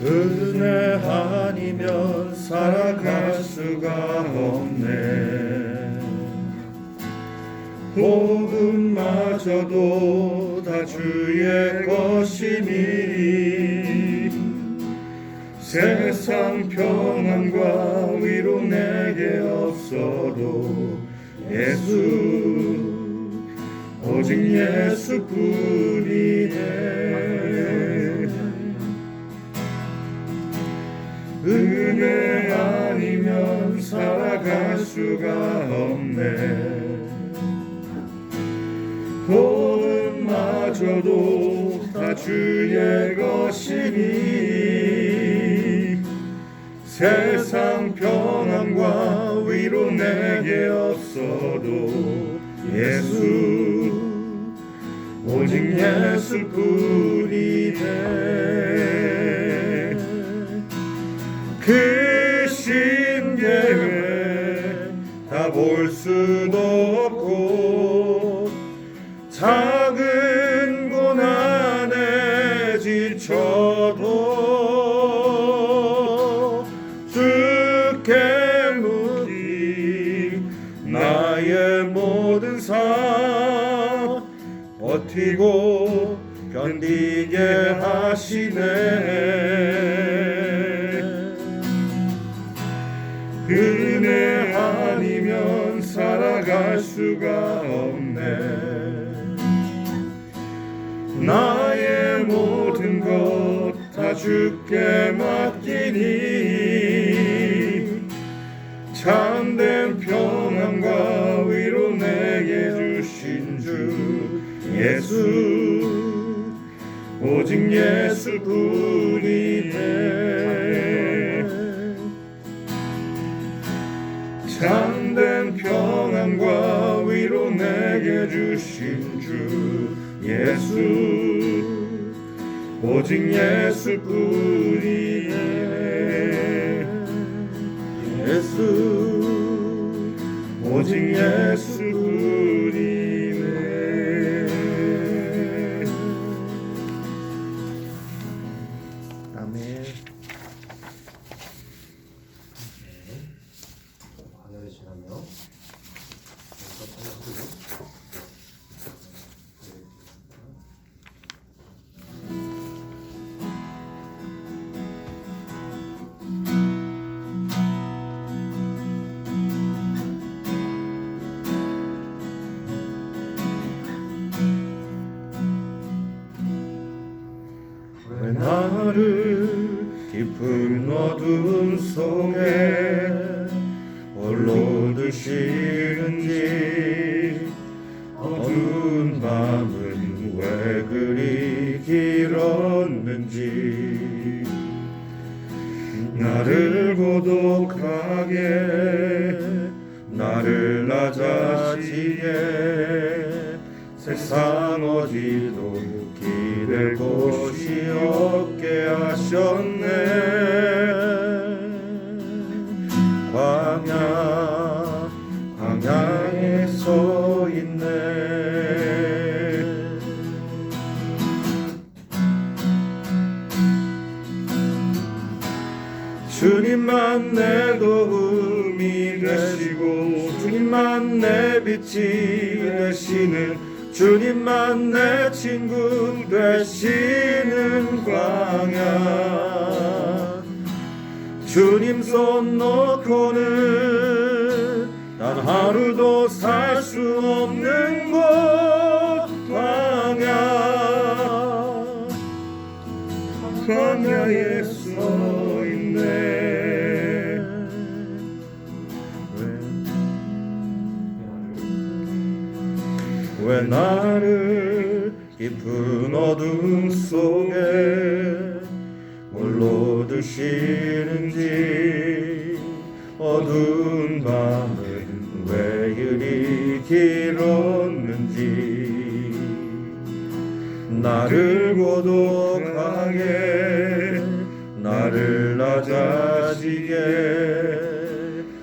은혜 아니면 살아갈 수가 없네. 복음마저도 다 주의 것이니 세상 평안과 위로 내게 없어도 예수 오직 예수뿐이네. 은혜 아니면 살아갈 수가 없네. 복음마저도 다 주의 것이니 세상 평안과 위로 내게 없어도 예수 오직 예수뿐이네. 그 신계회 다 볼 수도 없고 작은 고난에 지쳐도 주께 묻기 나의 모든 삶 버티고 견디게 하시네. 은혜 아니면 살아갈 수가 없네. 나의 모든 것 다 주께 맡기니 참된 평안과 위로 내게 주신 주 예수 오직 예수뿐이네. 참된 평안과 위로 내게 주신 주 예수 오직 예수뿐이네. 예수 오직 예수뿐이네. 아멘. 하늘을 지나며 왜 나를 깊은 어둠 속에 홀로 두시는지 어두운 밤은 왜 그리 길었는지 나를 고독하게 나를 낮아지게 세상 어디도 기댈 곳이 없게 하셨네. 광야에 서 있네. 주님만 내 도움이 되시고 주님만 내 빛이 되시는 주님만 내 친구 되시는 광야. 주님 손 놓고는 단 하루도 살 수 없는 곳 광야에 서 있네. 왜 나를 깊은 어둠 속에 홀로 두시는지 어두운 밤은 왜 이리 길었는지 나를 고독하게 나를 낮아지게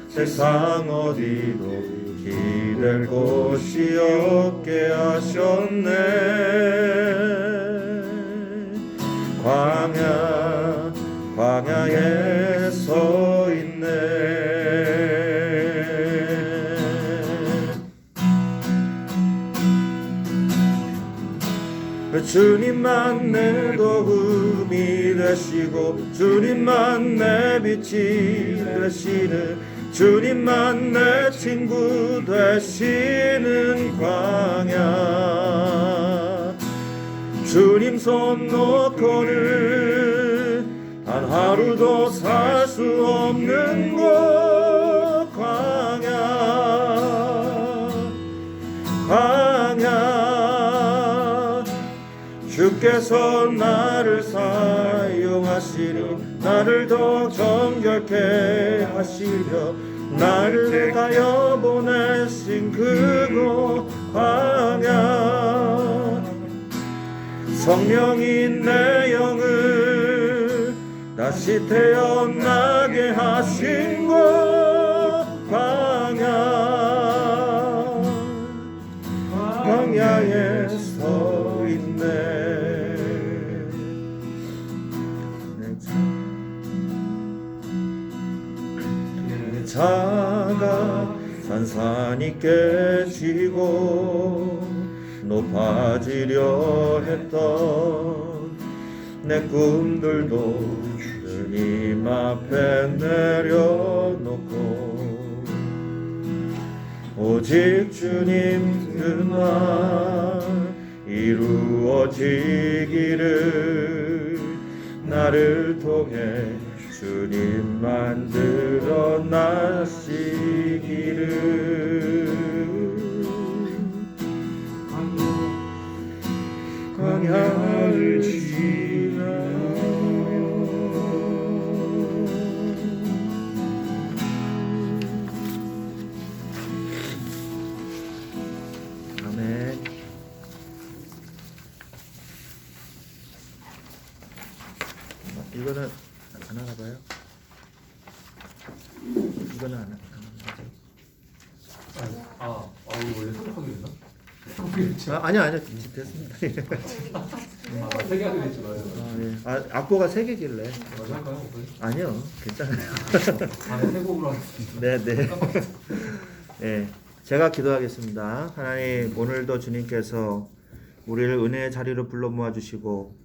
세상 어디도 기댈 곳이 없게 하셨네. 주님만 내 도움이 되시고 주님만 내 빛이 되시는 주님만 내 친구 되시는 광야 주님 손 놓고는 단 하루도 살 수 없는 곳 광야 주께서 나를 사용하시니 나를 더욱 정결케 하시려 나를 위하여 보내신 그곳 광야 성령이 내 영을 다시 태어나게 하신 곳 광야에 서 있네 내 자가 산산이 깨지고 높아지려 했던 내 꿈들도 주님 앞에 내려놓고 오직 주님 뜻만 이루어지기를 나를 통해 주님 만들어 나시기를 광야를 지나 아멘. 이거는 안 하나 봐요? 이거는 안 하나 봐요? 이거 원래 생각하게 됐나? 아니요 됐습니다. 세개 하게 됐지 맞아요. 예. 악보가 3개길래 맞아 할까요? 아니요 괜찮아요. 세 곡으로 하겠습니다. 네네. 네, 제가 기도하겠습니다. 하나님 오늘도 주님께서 우리를 은혜의 자리로 불러 모아주시고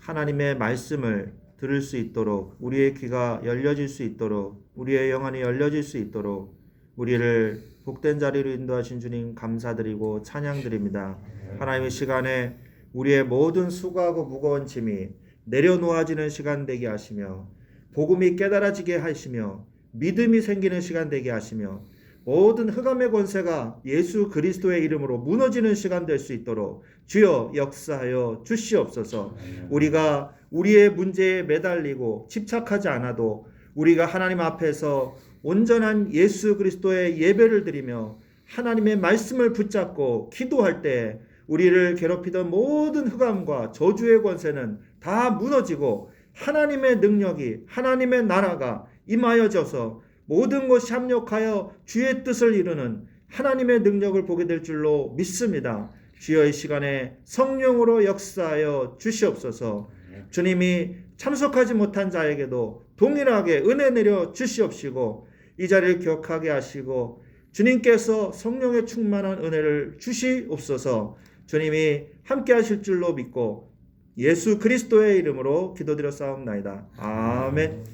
하나님의 말씀을 들을 수 있도록 우리의 귀가 열려질 수 있도록 우리의 영안이 열려질 수 있도록 우리를 복된 자리로 인도하신 주님 감사드리고 찬양드립니다. 하나님의 시간에 우리의 모든 수고하고 무거운 짐이 내려놓아지는 시간 되게 하시며 복음이 깨달아지게 하시며 믿음이 생기는 시간 되게 하시며 모든 흑암의 권세가 예수 그리스도의 이름으로 무너지는 시간 될 수 있도록 주여 역사하여 주시옵소서. 우리가 우리의 문제에 매달리고 집착하지 않아도 우리가 하나님 앞에서 온전한 예수 그리스도의 예배를 드리며 하나님의 말씀을 붙잡고 기도할 때 우리를 괴롭히던 모든 흑암과 저주의 권세는 다 무너지고 하나님의 능력이 하나님의 나라가 임하여져서 모든 것이 합력하여 주의 뜻을 이루는 하나님의 능력을 보게 될 줄로 믿습니다. 주여 이 시간에 성령으로 역사하여 주시옵소서. 주님이 참석하지 못한 자에게도 동일하게 은혜 내려 주시옵시고 이 자리를 기억하게 하시고 주님께서 성령의 충만한 은혜를 주시옵소서. 주님이 함께 하실 줄로 믿고 예수 그리스도의 이름으로 기도드려 싸움나이다. 아멘.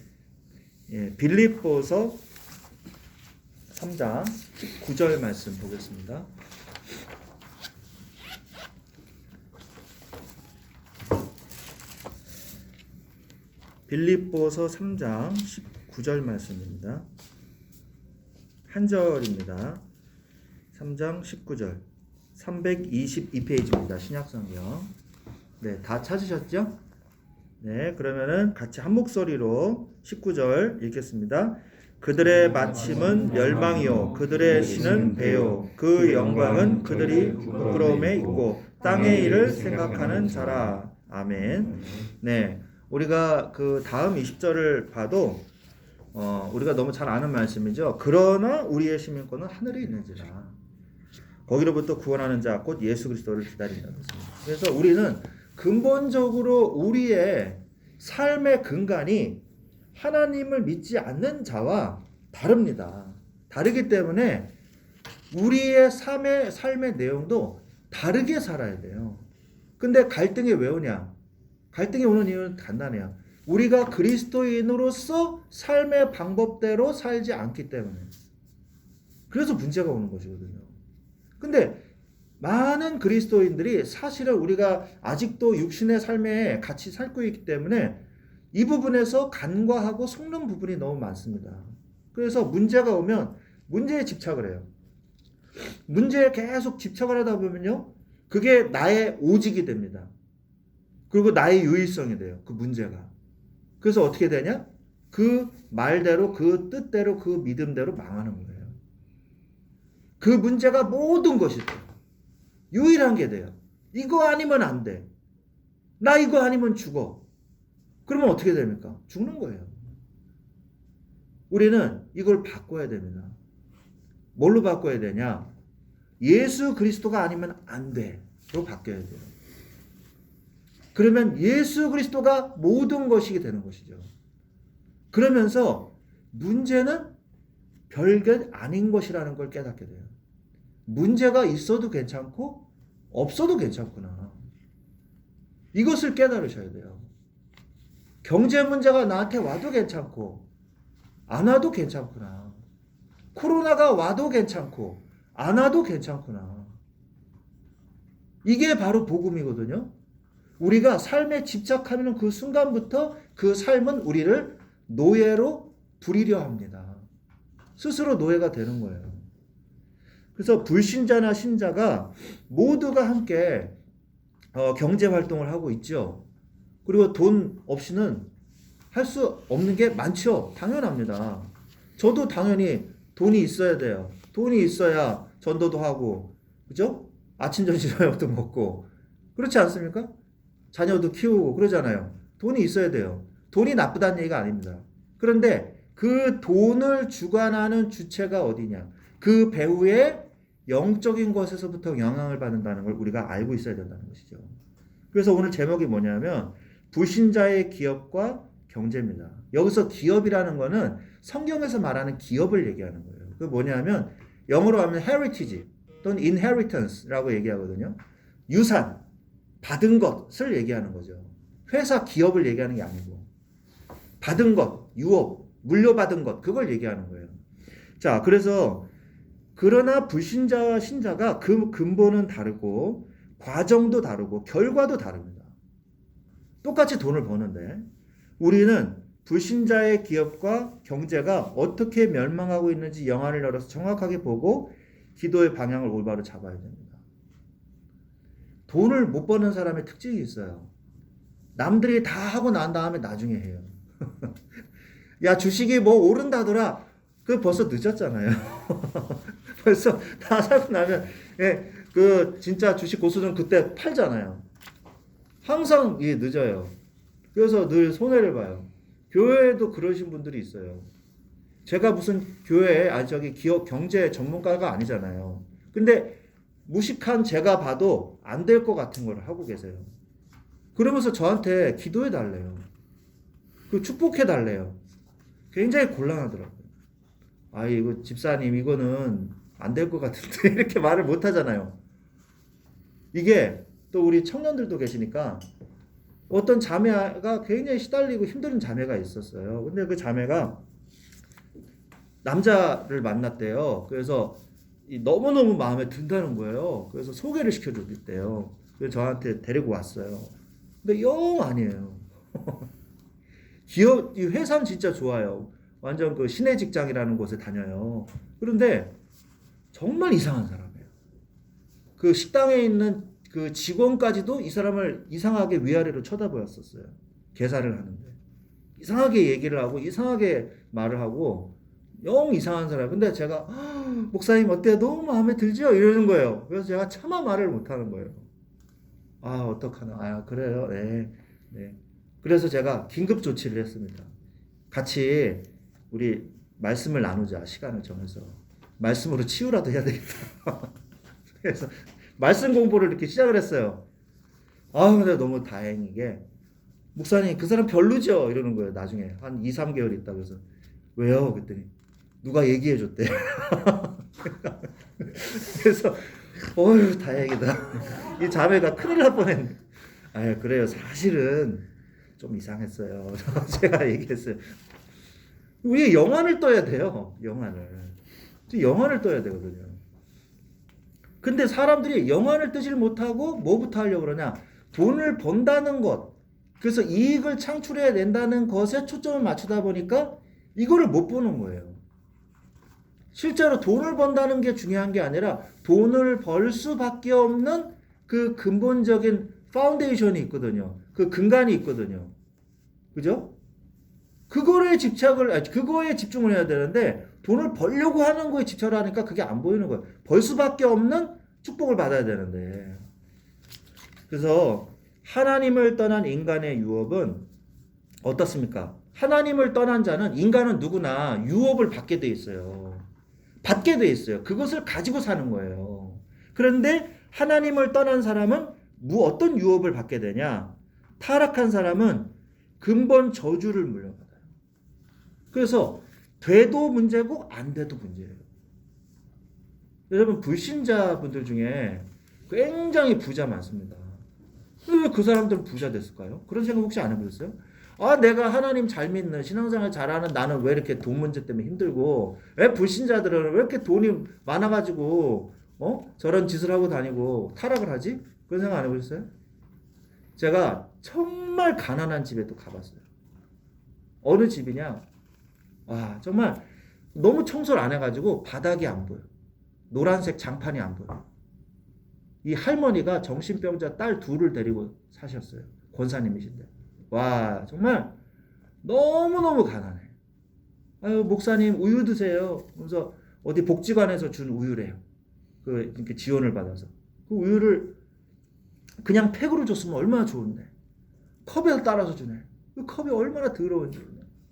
예, 빌립보서 3장 9절 말씀 보겠습니다. 빌립보서 3장 19절 말씀입니다. 한 절입니다. 3장 19절 322페이지입니다. 신약성경. 네, 다 찾으셨죠? 네, 그러면은 같이 한 목소리로 19절 읽겠습니다. 그들의 마침은 멸망이요 그들의 신은 배요 그 영광은 그들이 부끄러움에 있고 땅의 일을 생각하는 자라. 아멘. 네, 우리가 그 다음 20절을 봐도 우리가 너무 잘 아는 말씀이죠. 그러나 우리의 시민권은 하늘에 있는지라. 거기로부터 구원하는 자 곧 예수 그리스도를 기다린다는 것입니다. 그래서 우리는 근본적으로 우리의 삶의 근간이 하나님을 믿지 않는 자와 다릅니다. 다르기 때문에 우리의 삶의 내용도 다르게 살아야 돼요. 근데 갈등이 왜 오냐? 갈등이 오는 이유는 간단해요. 우리가 그리스도인으로서 삶의 방법대로 살지 않기 때문에. 그래서 문제가 오는 것이거든요. 근데 많은 그리스도인들이 사실은 우리가 아직도 육신의 삶에 같이 살고 있기 때문에 이 부분에서 간과하고 속는 부분이 너무 많습니다. 그래서 문제가 오면 문제에 집착을 해요. 문제에 계속 집착을 하다 보면요, 그게 나의 오직이 됩니다. 그리고 나의 유일성이 돼요. 그 문제가. 그래서 어떻게 되냐? 그 말대로, 그 뜻대로, 그 믿음대로 망하는 거예요. 그 문제가 모든 것이 돼요. 유일한 게 돼요. 이거 아니면 안 돼. 나 이거 아니면 죽어. 그러면 어떻게 됩니까? 죽는 거예요. 우리는 이걸 바꿔야 됩니다. 뭘로 바꿔야 되냐? 예수 그리스도가 아니면 안 돼로 바뀌어야 돼요. 그러면 예수 그리스도가 모든 것이 되는 것이죠. 그러면서 문제는 별게 아닌 것이라는 걸 깨닫게 돼요. 문제가 있어도 괜찮고 없어도 괜찮구나. 이것을 깨달으셔야 돼요. 경제 문제가 나한테 와도 괜찮고 안 와도 괜찮구나. 코로나가 와도 괜찮고 안 와도 괜찮구나. 이게 바로 복음이거든요. 우리가 삶에 집착하는 그 순간부터 그 삶은 우리를 노예로 부리려 합니다. 스스로 노예가 되는 거예요. 그래서 불신자나 신자가 모두가 함께 경제 활동을 하고 있죠. 그리고 돈 없이는 할 수 없는 게 많죠. 당연합니다. 저도 당연히 돈이 있어야 돼요. 돈이 있어야 전도도 하고, 그죠? 아침, 점심, 저녁도 먹고. 그렇지 않습니까? 자녀도 키우고 그러잖아요. 돈이 있어야 돼요. 돈이 나쁘다는 얘기가 아닙니다. 그런데 그 돈을 주관하는 주체가 어디냐? 그 배후의 영적인 것에서부터 영향을 받는다는 걸 우리가 알고 있어야 된다는 것이죠. 그래서 오늘 제목이 뭐냐면 불신자의 기업과 경제입니다. 여기서 기업이라는 거는 성경에서 말하는 기업을 얘기하는 거예요. 그 뭐냐면 영어로 하면 heritage 또는 inheritance라고 얘기하거든요. 유산, 받은 것을 얘기하는 거죠. 회사 기업을 얘기하는 게 아니고 받은 것, 유업, 물려받은 것 그걸 얘기하는 거예요. 자, 그래서 그러나 불신자와 신자가 그 근본은 다르고 과정도 다르고 결과도 다릅니다. 똑같이 돈을 버는데 우리는 불신자의 기업과 경제가 어떻게 멸망하고 있는지 영안을 열어서 정확하게 보고 기도의 방향을 올바로 잡아야 됩니다. 돈을 못 버는 사람의 특징이 있어요. 남들이 다 하고 난 다음에 나중에 해요. 야, 주식이 뭐 오른다더라. 그 벌써 늦었잖아요. 벌써 다 사고 나면 그 진짜 주식 고수는 그때 팔잖아요. 항상 이게 늦어요. 그래서 늘 손해를 봐요. 교회에도 그러신 분들이 있어요. 제가 무슨 교회 기업 경제 전문가가 아니잖아요. 근데 무식한 제가 봐도 안 될 것 같은 걸 하고 계세요. 그러면서 저한테 기도해 달래요. 그 축복해 달래요. 굉장히 곤란하더라고요. 아, 이거 집사님 이거는 안 될 것 같은데 이렇게 말을 못 하잖아요. 이게 또 우리 청년들도 계시니까 어떤 자매가 굉장히 시달리고 힘든 자매가 있었어요. 근데 그 자매가 남자를 만났대요. 그래서 너무너무 마음에 든다는 거예요. 그래서 소개를 시켜줬대요. 그래서 저한테 데리고 왔어요. 근데 영 아니에요. 이 회사는 진짜 좋아요. 완전 그 시내 직장이라는 곳에 다녀요. 그런데 정말 이상한 사람이에요. 그 식당에 있는 그 직원까지도 이 사람을 이상하게 위아래로 쳐다보았었어요. 계산을 하는데. 이상하게 얘기를 하고 이상하게 말을 하고 영 이상한 사람. 근데 제가 목사님 어때요? 너무 마음에 들죠? 이러는 거예요. 그래서 제가 차마 말을 못하는 거예요. 아, 어떡하나. 아, 그래요? 네. 네. 그래서 제가 긴급 조치를 했습니다. 같이 우리 말씀을 나누자. 시간을 정해서. 말씀으로 치유라도 해야 되겠다. 그래서 말씀 공부를 이렇게 시작을 했어요. 아, 근데 너무 다행이게 목사님 그 사람 별로죠? 이러는 거예요. 나중에 한 2, 3개월 있다 그래서 왜요? 그랬더니 누가 얘기해 줬대. 그래서 어휴 다행이다. 이 자매가 큰일 날 뻔했네. 아, 그래요. 사실은 좀 이상했어요. 제가 얘기했어요. 우리 영환을 떠야 돼요. 영환을 떠야 되거든요. 근데 사람들이 영환을 뜨질 못하고 뭐부터 하려고 그러냐? 돈을 번다는 것. 그래서 이익을 창출해야 된다는 것에 초점을 맞추다 보니까 이거를 못 보는 거예요. 실제로 돈을 번다는 게 중요한 게 아니라 돈을 벌 수밖에 없는 그 근본적인 파운데이션이 있거든요. 그 근간이 있거든요. 그죠? 그거에 집중을 해야 되는데 돈을 벌려고 하는 거에 집착을 하니까 그게 안 보이는 거예요. 벌 수밖에 없는 축복을 받아야 되는데. 그래서 하나님을 떠난 인간의 유업은 어떻습니까? 하나님을 떠난 자는 인간은 누구나 유업을 받게 돼 있어요. 받게 돼 있어요. 그것을 가지고 사는 거예요. 그런데 하나님을 떠난 사람은 어떤 유업을 받게 되냐? 타락한 사람은 근본 저주를 물려받아요. 그래서 돼도 문제고 안 돼도 문제예요. 여러분 불신자분들 중에 굉장히 부자 많습니다. 왜 그 사람들은 부자 됐을까요? 그런 생각 혹시 안 해보셨어요? 아, 내가 하나님 잘 믿는 신앙생활 잘하는 나는 왜 이렇게 돈 문제 때문에 힘들고 왜 불신자들은 왜 이렇게 돈이 많아가지고 저런 짓을 하고 다니고 타락을 하지? 그런 생각 안 해보셨어요? 제가 정말 가난한 집에 또 가봤어요. 어느 집이냐? 와, 정말 너무 청소를 안 해가지고 바닥이 안 보여. 노란색 장판이 안 보여. 이 할머니가 정신병자 딸 둘을 데리고 사셨어요. 권사님이신데. 와, 정말 너무너무 가난해. 아유, 목사님 우유 드세요. 그래서 어디 복지관에서 준 우유래요. 이렇게 지원을 받아서. 그 우유를 그냥 팩으로 줬으면 얼마나 좋은데. 컵에 따라서 주네. 그 컵이 얼마나 더러운지.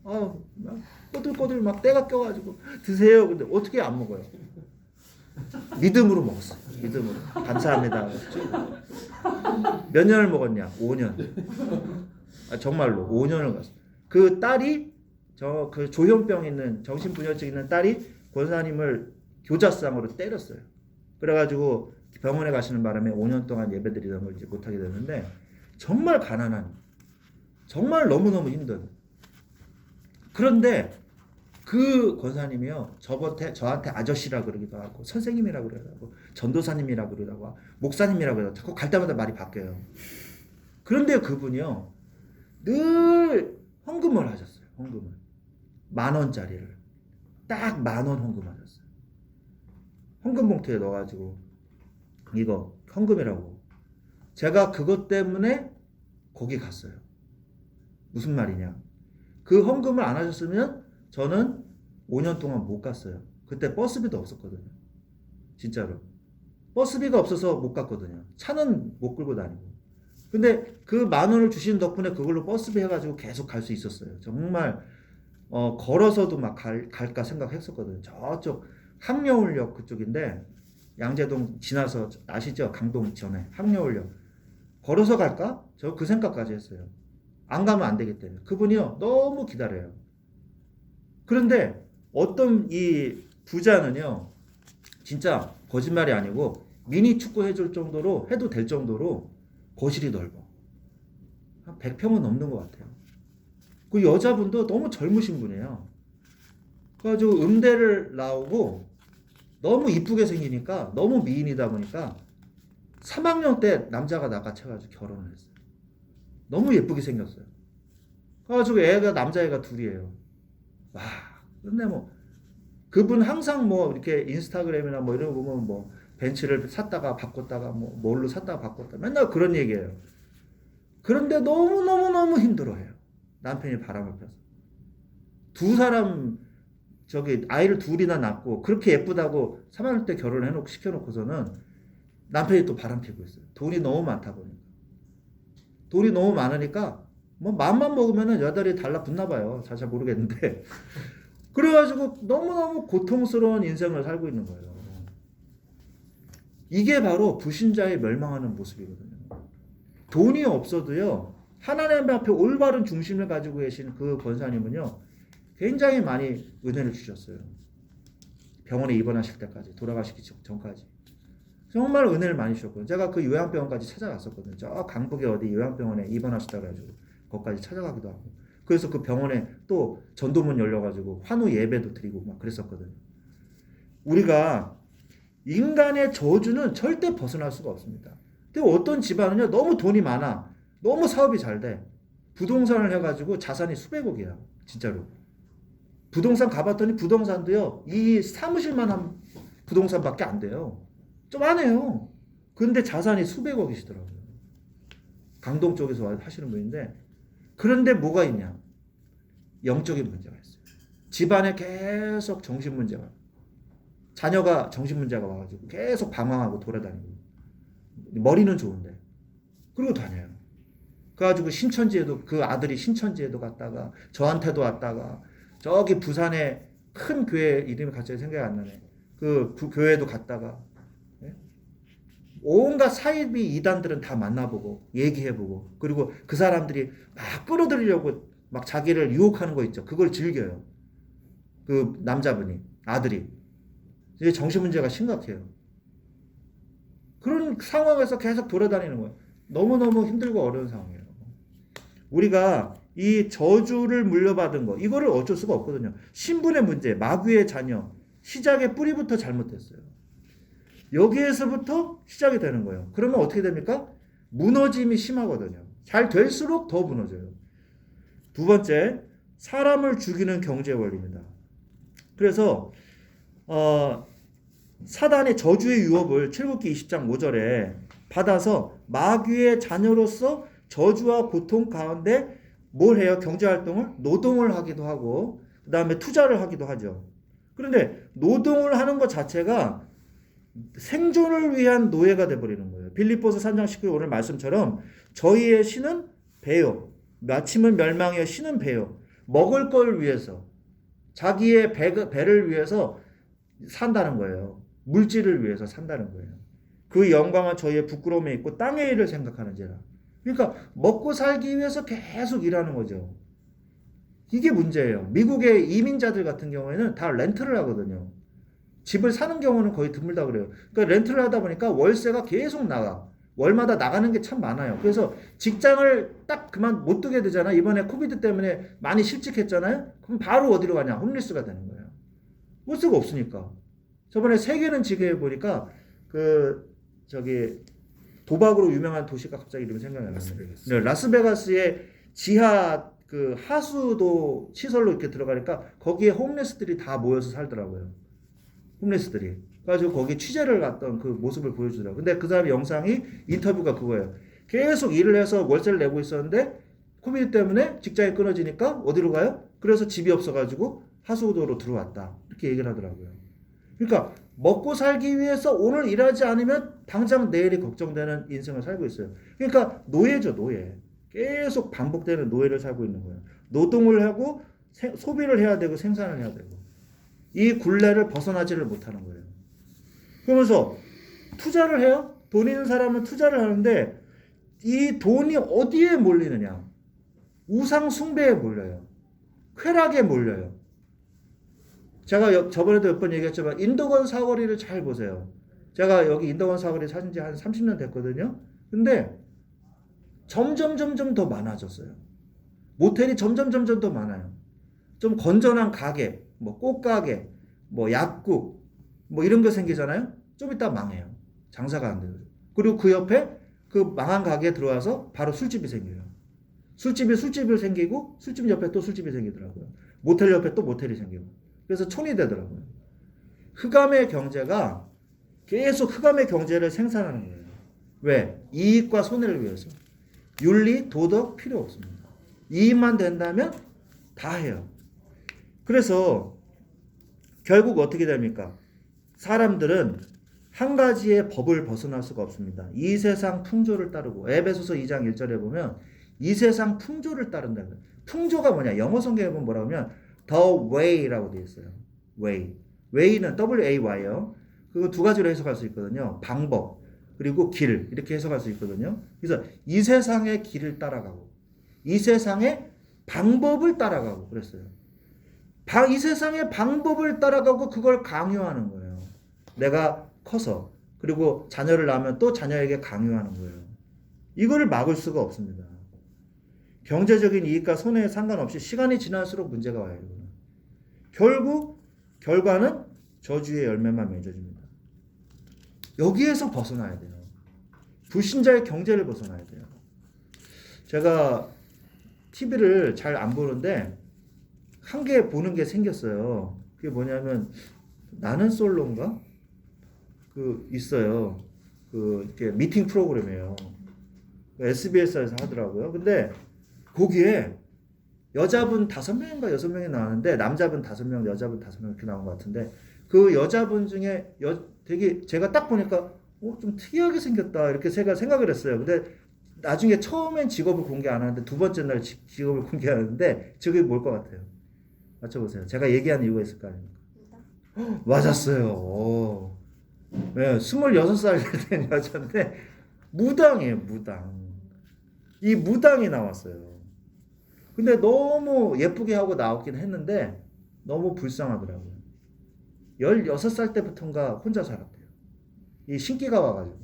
아우, 막 꼬들꼬들 막 때가 껴가지고 드세요. 근데 어떻게 안 먹어요? 믿음으로 먹었어요. 믿음으로. 감사합니다. 몇 년을 먹었냐? 5년. 아, 정말로 5년을 갔어요. 그 딸이 그 조현병 있는 정신분열증 있는 딸이 권사님을 교자상으로 때렸어요. 그래가지고 병원에 가시는 바람에 5년 동안 예배드리던 걸 이제 못하게 됐는데 정말 가난한, 정말 너무너무 힘든. 그런데 그 권사님이요, 저한테 아저씨라 그러기도 하고, 선생님이라 그러기도 하고, 전도사님이라 그러기도 하고, 목사님이라 그러기도 하고, 자꾸 갈 때마다 말이 바뀌어요. 그런데 그분이요, 늘 헌금을 하셨어요. 헌금을. 10,000원짜리를. 딱 10,000원 헌금하셨어요. 헌금 봉투에 넣어가지고, 이거 헌금이라고. 제가 그것 때문에 거기 갔어요. 무슨 말이냐. 그 헌금을 안 하셨으면 저는 5년 동안 못 갔어요. 그때 버스비도 없었거든요. 진짜로. 버스비가 없어서 못 갔거든요. 차는 못 끌고 다니고. 근데 그 10,000원을 주신 덕분에 그걸로 버스비 해가지고 계속 갈 수 있었어요. 정말 걸어서도 막 갈까 생각했었거든요. 저쪽 항려울역 그쪽인데 양재동 지나서 아시죠? 강동 전에 항려울역. 걸어서 갈까? 저 그 생각까지 했어요. 안 가면 안 되기 때문에. 그분이요, 너무 기다려요. 그런데 어떤 이 부자는요, 진짜 거짓말이 아니고 미니 축구 해줄 정도로 해도 될 정도로 거실이 넓어. 한 100평은 넘는 것 같아요. 그 여자분도 너무 젊으신 분이에요. 그래가지고 음대를 나오고 너무 이쁘게 생기니까 너무 미인이다 보니까 3학년 때 남자가 낚아채가지고 결혼을 했어요. 너무 예쁘게 생겼어요. 그래가지고 남자애가 둘이에요. 와, 근데 뭐 그분 항상 뭐 이렇게 인스타그램이나 뭐 이런 거 보면 뭐 벤츠를 샀다가 바꿨다가 뭐 뭘로 샀다가 바꿨다 맨날 그런 얘기예요. 그런데 너무 힘들어해요. 남편이 바람을 펴서 두 사람 아이를 둘이나 낳고 그렇게 예쁘다고 3학년 때 결혼해놓고 시켜놓고서는 남편이 또 바람 피고 있어요. 돈이 너무 많다 보니까. 돈이 너무 많으니까 뭐 마음만 먹으면은 여달이 달라붙나 봐요. 잘 모르겠는데. 그래가지고 너무너무 고통스러운 인생을 살고 있는 거예요. 이게 바로 불신자의 멸망하는 모습이거든요. 돈이 없어도요, 하나님 앞에 올바른 중심을 가지고 계신 그 권사님은요, 굉장히 많이 은혜를 주셨어요. 병원에 입원하실 때까지, 돌아가시기 전까지. 정말 은혜를 많이 주셨거든요. 제가 그 요양병원까지 찾아갔었거든요. 저 강북에 어디 요양병원에 입원하시다 그래가지고 거기까지 찾아가기도 하고. 그래서 그 병원에 또 전도문 열려가지고 환우 예배도 드리고 막 그랬었거든요. 우리가 인간의 저주는 절대 벗어날 수가 없습니다. 근데 어떤 집안은요, 너무 돈이 많아. 너무 사업이 잘 돼. 부동산을 해가지고 자산이 수백억이야. 진짜로. 부동산 가봤더니 부동산도요, 이 사무실만 한 부동산밖에 안 돼요. 좀 안 해요. 근데 자산이 수백억이시더라고요. 강동 쪽에서 하시는 분인데, 그런데 뭐가 있냐? 영적인 문제가 있어요. 집안에 계속 정신 문제가, 자녀가 정신 문제가 와가지고 계속 방황하고 돌아다니고, 머리는 좋은데, 그러고 다녀요. 그래가지고 신천지에도, 그 아들이 신천지에도 갔다가, 저한테도 왔다가, 저기 부산에 큰 교회 이름이 갑자기 생각이 안 나네. 그 교회도 갔다가, 온갖 사이비 이단들은 다 만나보고 얘기해보고, 그리고 그 사람들이 막 끌어들이려고 막 자기를 유혹하는 거 있죠. 그걸 즐겨요. 그 남자분이, 아들이. 이제 정신 문제가 심각해요. 그런 상황에서 계속 돌아다니는 거예요. 너무너무 힘들고 어려운 상황이에요. 우리가 이 저주를 물려받은 거, 이거를 어쩔 수가 없거든요. 신분의 문제, 마귀의 자녀, 시작의 뿌리부터 잘못됐어요. 여기에서부터 시작이 되는 거예요. 그러면 어떻게 됩니까? 무너짐이 심하거든요. 잘 될수록 더 무너져요. 두 번째, 사람을 죽이는 경제 원리입니다. 그래서 사단의 저주의 유업을 출애굽기 20장 5절에 받아서 마귀의 자녀로서 저주와 고통 가운데 뭘 해요? 경제활동을? 노동을 하기도 하고 그 다음에 투자를 하기도 하죠. 그런데 노동을 하는 것 자체가 생존을 위한 노예가 돼버리는 거예요. 빌립보서 3장 19절 오늘 말씀처럼 저희의 신은 배요. 마침은 멸망이요 신은 배요. 먹을 걸 위해서 자기의 배를 위해서 산다는 거예요. 물질을 위해서 산다는 거예요. 그 영광은 저희의 부끄러움에 있고 땅의 일을 생각하는지라. 그러니까 먹고 살기 위해서 계속 일하는 거죠. 이게 문제예요. 미국의 이민자들 같은 경우에는 다 렌트를 하거든요. 집을 사는 경우는 거의 드물다 그래요. 그러니까 렌트를 하다 보니까 월세가 계속 나가. 월마다 나가는 게 참 많아요. 그래서 직장을 딱 그만 못 두게 되잖아요. 이번에 코비드 때문에 많이 실직했잖아요. 그럼 바로 어디로 가냐? 홈리스가 되는 거예요. 올 수가 없으니까. 저번에 세계는 지게 보니까 도박으로 유명한 도시가 갑자기 이름이 생각이 안 나요. 네, 라스베가스의 지하 그 하수도 시설로 이렇게 들어가니까 거기에 홈리스들이 다 모여서 살더라고요. 홈리스들이. 그래가지고 거기 취재를 갔던 그 모습을 보여주더라고요. 근데 그 사람의 영상이 인터뷰가 그거예요. 계속 일을 해서 월세를 내고 있었는데 코비드 때문에 직장이 끊어지니까 어디로 가요? 그래서 집이 없어가지고 하수도로 들어왔다. 이렇게 얘기를 하더라고요. 그러니까 먹고 살기 위해서 오늘 일하지 않으면 당장 내일이 걱정되는 인생을 살고 있어요. 그러니까 노예죠, 노예. 계속 반복되는 노예를 살고 있는 거예요. 노동을 하고 소비를 해야 되고 생산을 해야 되고 이 굴레를 벗어나지를 못하는 거예요. 그러면서 투자를 해요. 돈 있는 사람은 투자를 하는데 이 돈이 어디에 몰리느냐? 우상 숭배에 몰려요. 쾌락에 몰려요. 제가 저번에도 몇 번 얘기했지만 인덕원 사거리를 잘 보세요. 제가 여기 인덕원 사거리 사신 지 한 30년 됐거든요. 근데 점점 더 많아졌어요. 모텔이 점점 더 많아요. 좀 건전한 가게, 뭐 꽃가게, 뭐 약국, 뭐 이런 거 생기잖아요. 좀 이따 망해요. 장사가 안 돼요. 그리고 그 옆에 그 망한 가게에 들어와서 바로 술집이 생겨요. 술집이 생기고 술집 옆에 또 술집이 생기더라고요. 모텔 옆에 또 모텔이 생기고. 그래서 촌이 되더라고요. 흑암의 경제가 계속 흑암의 경제를 생산하는 거예요. 왜? 이익과 손해를 위해서. 윤리, 도덕 필요 없습니다. 이익만 된다면 다 해요. 그래서 결국 어떻게 됩니까? 사람들은 한 가지의 법을 벗어날 수가 없습니다. 이 세상 풍조를 따르고 에베소서 2장 1절에 보면 이 세상 풍조를 따른다. 풍조가 뭐냐? 영어 성경에 보면 뭐라고 하면 the way라고 되어 있어요. way. way는 W-A-Y요. 그거 두 가지로 해석할 수 있거든요. 방법 그리고 길 이렇게 해석할 수 있거든요. 그래서 이 세상의 길을 따라가고 이 세상의 방법을 따라가고 그랬어요. 이 세상의 방법을 따라가고 그걸 강요하는 거예요. 내가 커서 그리고 자녀를 낳으면 또 자녀에게 강요하는 거예요. 이거를 막을 수가 없습니다. 경제적인 이익과 손해에 상관없이 시간이 지날수록 문제가 와요. 이거는. 결국 결과는 저주의 열매만 맺어집니다. 여기에서 벗어나야 돼요. 불신자의 경제를 벗어나야 돼요. 제가 TV를 잘 안 보는데 한 개 보는 게 생겼어요. 그게 뭐냐면 나는 솔로인가? 그 있어요. 그 이렇게 미팅 프로그램이에요. SBS에서 하더라고요. 근데 거기에 여자분 5명인가 6명이 나왔는데 남자분 5명, 여자분 5명 이렇게 나온 것 같은데 그 여자분 중에 되게 제가 딱 보니까 좀 특이하게 생겼다 이렇게 제가 생각을 했어요. 근데 나중에 처음엔 직업을 공개 안 하는데 두 번째 날 직업을 공개하는데 저게 뭘 것 같아요? 맞춰보세요. 제가 얘기한 이유가 있을 거 아닙니까? 맞았어요. 네, 26살 된 여자인데 무당이에요. 무당. 이 무당이 나왔어요. 근데 너무 예쁘게 하고 나왔긴 했는데 너무 불쌍하더라고요. 16살 때부터인가 혼자 살았대요. 이 신기가 와가지고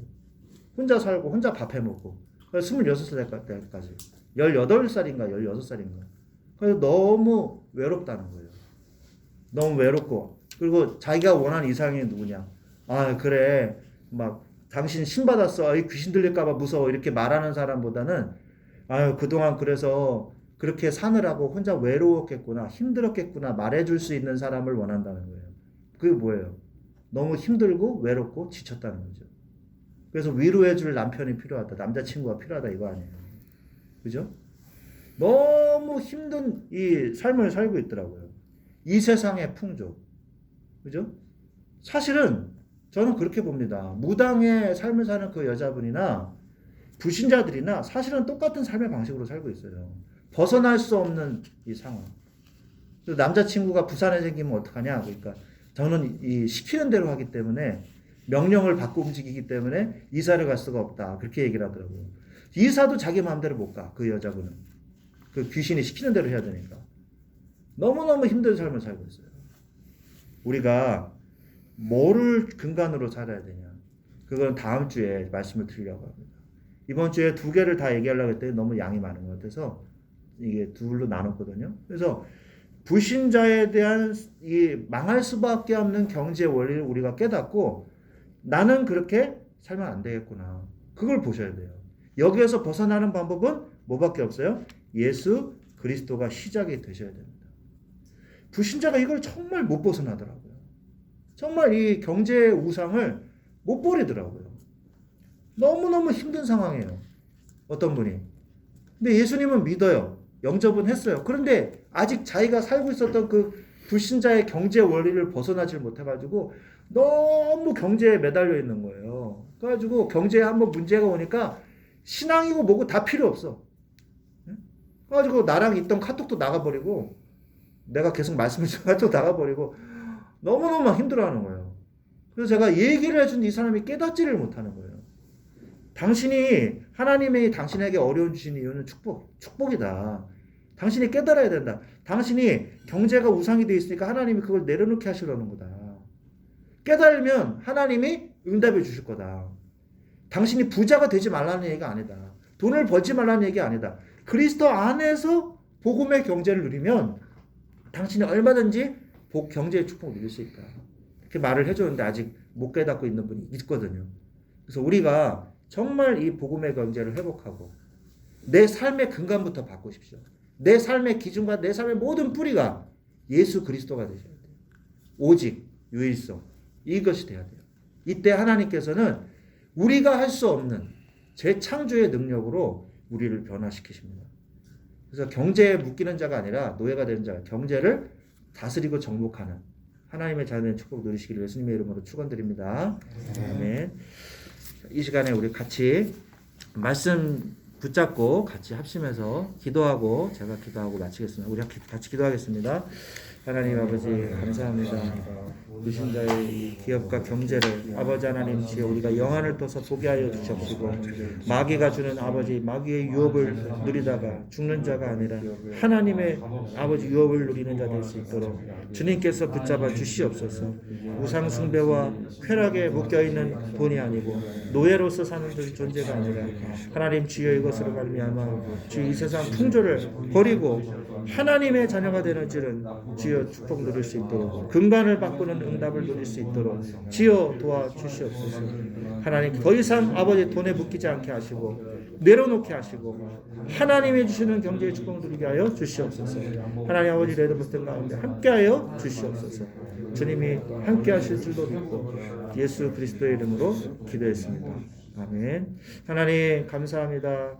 혼자 살고 혼자 밥 해먹고 26살 때까지 18살인가 16살인가 그래서 너무 외롭다는 거예요. 너무 외롭고 그리고 자기가 원하는 이상이 누구냐. 아 그래 막 당신 신 받았어. 귀신 들릴까봐 무서워 이렇게 말하는 사람보다는 아유 그동안 그래서 그렇게 사느라고 혼자 외로웠겠구나 힘들었겠구나 말해줄 수 있는 사람을 원한다는 거예요. 그게 뭐예요? 너무 힘들고 외롭고 지쳤다는 거죠. 그래서 위로해줄 남편이 필요하다. 남자친구가 필요하다 이거 아니에요. 그죠? 너무 힘든 이 삶을 살고 있더라고요. 이 세상의 풍조. 그죠? 사실은 저는 그렇게 봅니다. 무당의 삶을 사는 그 여자분이나 불신자들이나 사실은 똑같은 삶의 방식으로 살고 있어요. 벗어날 수 없는 이 상황. 남자친구가 부산에 생기면 어떡하냐? 그러니까 저는 이 시키는 대로 하기 때문에 명령을 받고 움직이기 때문에 이사를 갈 수가 없다. 그렇게 얘기를 하더라고요. 이사도 자기 마음대로 못 가. 그 여자분은. 그 귀신이 시키는 대로 해야 되니까. 너무너무 힘든 삶을 살고 있어요. 우리가 뭐를 근간으로 살아야 되냐. 그건 다음 주에 말씀을 드리려고 합니다. 이번 주에 2개를 다 얘기하려고 했더니 너무 양이 많은 것 같아서 이게 둘로 나눴거든요. 그래서 불신자에 대한 이 망할 수밖에 없는 경제 원리를 우리가 깨닫고 나는 그렇게 살면 안 되겠구나. 그걸 보셔야 돼요. 여기에서 벗어나는 방법은 뭐밖에 없어요? 예수 그리스도가 시작이 되셔야 됩니다. 불신자가 이걸 정말 못 벗어나더라고요. 정말 이 경제의 우상을 못 버리더라고요. 너무너무 힘든 상황이에요. 어떤 분이. 근데 예수님은 믿어요. 영접은 했어요. 그런데 아직 자기가 살고 있었던 그 불신자의 경제 원리를 벗어나질 못해가지고 너무 경제에 매달려 있는 거예요. 그래가지고 경제에 한번 문제가 오니까 신앙이고 뭐고 다 필요 없어. 그래가지고 나랑 있던 카톡도 나가버리고 내가 계속 말씀해준 카톡 나가버리고 너무너무 힘들어하는 거예요. 그래서 제가 얘기를 해준 이 사람이 깨닫지를 못하는 거예요. 당신이 하나님이 당신에게 어려움 주신 이유는 축복이다. 당신이 깨달아야 된다. 당신이 경제가 우상이 되어 있으니까 하나님이 그걸 내려놓게 하시려는 거다. 깨달으면 하나님이 응답해 주실 거다. 당신이 부자가 되지 말라는 얘기가 아니다. 돈을 벌지 말라는 얘기가 아니다. 그리스도 안에서 복음의 경제를 누리면 당신이 얼마든지 경제의 축복을 누릴 수 있다. 이렇게 말을 해줬는데 아직 못 깨닫고 있는 분이 있거든요. 그래서 우리가 정말 이 복음의 경제를 회복하고 내 삶의 근간부터 바꾸십시오. 내 삶의 기준과 내 삶의 모든 뿌리가 예수 그리스도가 되셔야 돼요. 오직 유일성 이것이 돼야 돼요. 이때 하나님께서는 우리가 할 수 없는 재창조의 능력으로 우리를 변화시키십니다. 그래서 경제에 묶이는 자가 아니라 노예가 되는 자, 경제를 다스리고 정복하는 하나님의 자녀의 축복 누리시기를 예수님의 이름으로 축원드립니다. 아멘. 이 시간에 우리 같이 말씀 붙잡고 같이 합심해서 기도하고 제가 기도하고 마치겠습니다. 우리 같이 기도하겠습니다. 하나님 아버지 감사합니다. 불신자의 이 기업과 경제를 아버지 하나님 주여 우리가 영안을 떠서 보게 하여 주시옵시고 마귀가 주는 아버지 마귀의 유업을 누리다가 죽는 자가 아니라 하나님의 아버지 유업을 누리는 자 될 수 있도록 주님께서 붙잡아 주시옵소서. 우상 숭배와 쾌락에 묶여있는 돈이 아니고 노예로서 사는 존재가 아니라 하나님 주여 이것으로 말미암아 주여 이 세상 풍조를 버리고 하나님의 자녀가 되는 줄은 주여 축복 누릴 수 있도록 근간을 바꾸는 응답을 누릴 수 있도록 주여 도와주시옵소서. 하나님 더 이상 아버지 돈에 묶이지 않게 하시고 내려놓게 하시고 하나님이 주시는 경제의 축복 누리게 하여 주시옵소서. 하나님 아버지 레드버튼 가운데 함께하여 주시옵소서. 주님이 함께하실 줄도 믿고 예수 그리스도의 이름으로 기도했습니다. 아멘. 하나님 감사합니다.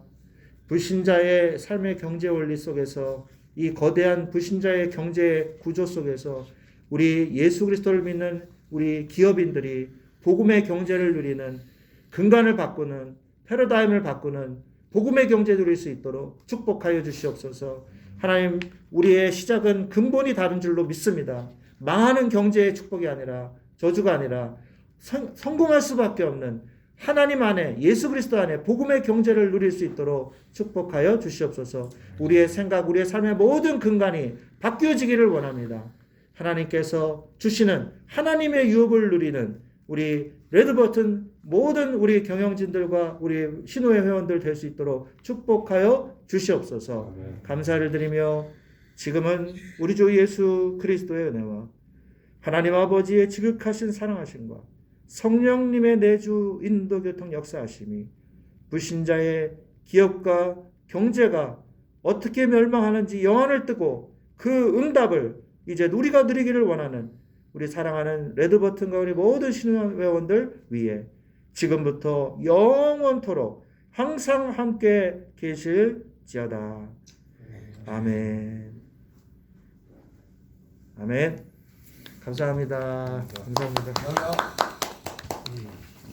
불신자의 삶의 경제 원리 속에서 이 거대한 불신자의 경제 구조 속에서 우리 예수 그리스도를 믿는 우리 기업인들이 복음의 경제를 누리는 근간을 바꾸는 패러다임을 바꾸는 복음의 경제 누릴 수 있도록 축복하여 주시옵소서. 하나님 우리의 시작은 근본이 다른 줄로 믿습니다. 망하는 경제의 축복이 아니라 저주가 아니라 성공할 수밖에 없는 하나님 안에 예수 그리스도 안에 복음의 경제를 누릴 수 있도록 축복하여 주시옵소서. 우리의 생각 우리의 삶의 모든 근간이 바뀌어지기를 원합니다. 하나님께서 주시는 하나님의 유업을 누리는 우리 레드버튼 모든 우리 경영진들과 우리 신호회 회원들 될 수 있도록 축복하여 주시옵소서. 감사를 드리며 지금은 우리 주 예수 그리스도의 은혜와 하나님 아버지의 지극하신 사랑하심과 성령님의 내주 인도 교통 역사하심이 불신자의 기업과 경제가 어떻게 멸망하는지 영안을 뜨고 그 응답을 이제 우리가 누리기를 원하는 우리 사랑하는 레드버튼과 우리 모든 신회원들 위해 지금부터 영원토록 항상 함께 계실지어다. 아멘. 아멘. 감사합니다. 감사합니다.